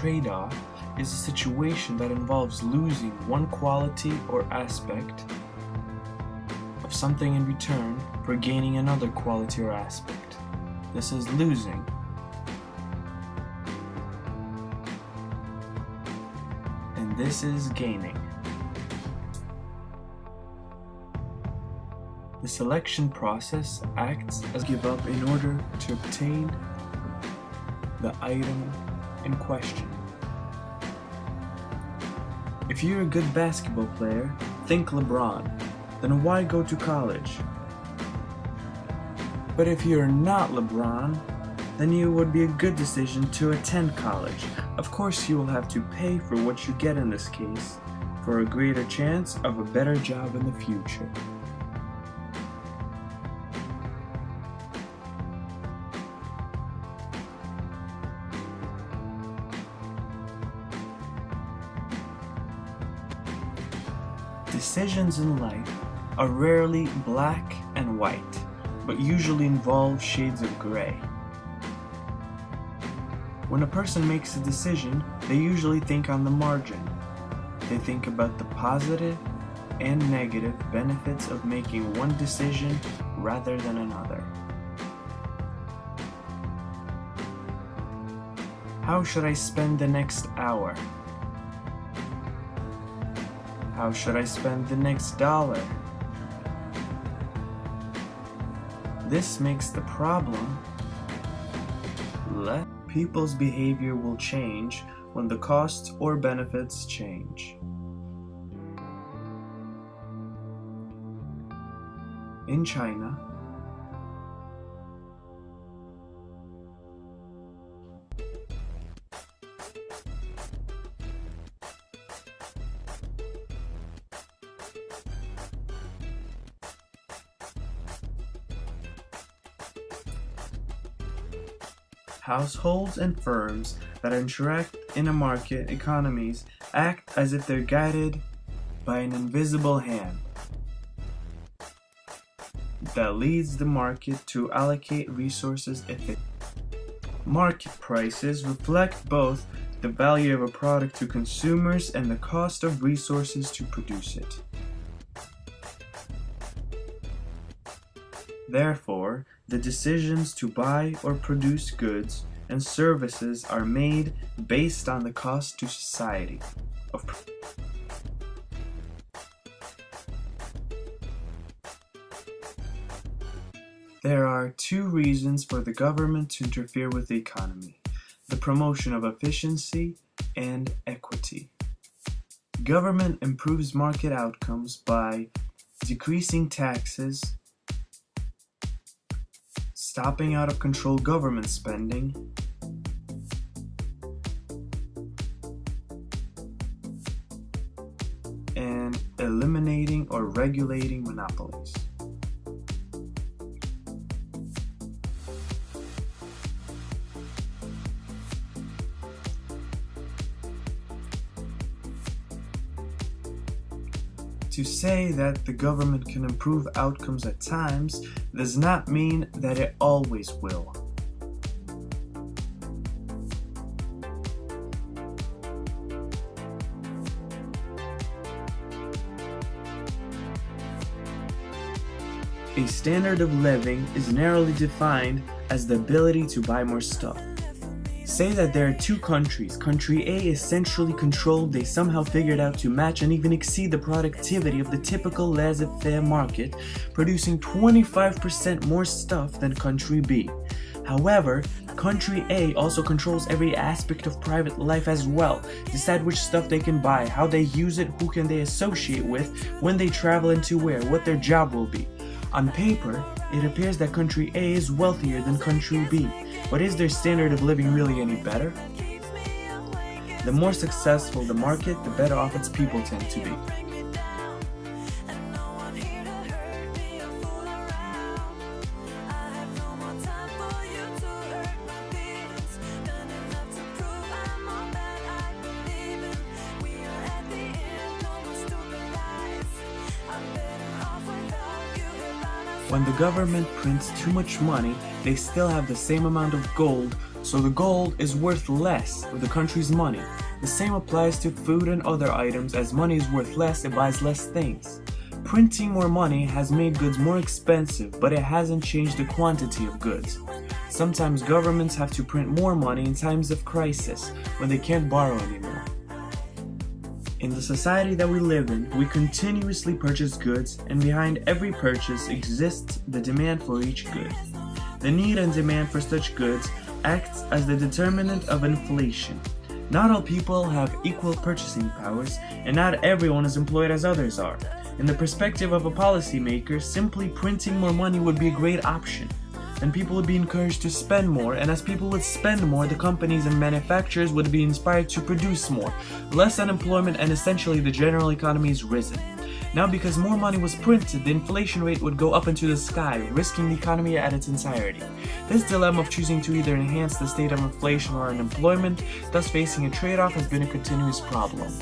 trade-off is a situation that involves losing one quality or aspect of something in return for gaining another quality or aspect. This is losing. And this is gaining. The selection process acts as give up in order to obtain the item in question. If you're a good basketball player, think LeBron, then why go to college? But if you're not LeBron, then it would be a good decision to attend college. Of course you will have to pay for what you get in this case, for a greater chance of a better job in the future. Decisions in life are rarely black and white, but usually involve shades of gray. When a person makes a decision, they usually think on the margin. They think about the positive and negative benefits of making one decision rather than another. How should I spend the next hour? How should I spend the next dollar? This makes the problem less. People's behavior will change when the costs or benefits change. In China, households and firms that interact in a market economies act as if they're guided by an invisible hand that leads the market to allocate resources efficiently. Market prices reflect both the value of a product to consumers and the cost of resources to produce it. Therefore, the decisions to buy or produce goods and services are made based on the cost to society of There are two reasons for the government to interfere with the economy: the promotion of efficiency and equity. Government improves market outcomes by decreasing taxes, stopping out of control government spending, and eliminating or regulating monopolies. To say that the government can improve outcomes at times does not mean that it always will. A standard of living is narrowly defined as the ability to buy more stuff. Say that there are two countries. Country A is centrally controlled. They somehow figured out to match and even exceed the productivity of the typical laissez-faire market, producing 25% more stuff than Country B. However, Country A also controls every aspect of private life as well. Decide which stuff they can buy, how they use it, who can they associate with, when they travel and to where, what their job will be. On paper, it appears that Country A is wealthier than Country B. But is their standard of living really any better? The more successful the market, the better off its people tend to be. When the government prints too much money, they still have the same amount of gold So the gold is worth less with the country's money. The same applies to food and other items. As money is worth less, it buys less things. Printing more money has made goods more expensive, but it hasn't changed the quantity of goods. Sometimes governments have to print more money in times of crisis, when they can't borrow anymore. In the society that we live in, we continuously purchase goods, and behind every purchase exists the demand for each good. The need and demand for such goods acts as the determinant of inflation. Not all people have equal purchasing powers, and not everyone is employed as others are. In the perspective of a policymaker, simply printing more money would be a great option. Then people would be encouraged to spend more, and as people would spend more, the companies and manufacturers would be inspired to produce more. Less unemployment, and essentially the general economy is risen. Now, because more money was printed, the inflation rate would go up into the sky, risking the economy at its entirety. This dilemma of choosing to either enhance the state of inflation or unemployment, thus facing a trade-off, has been a continuous problem.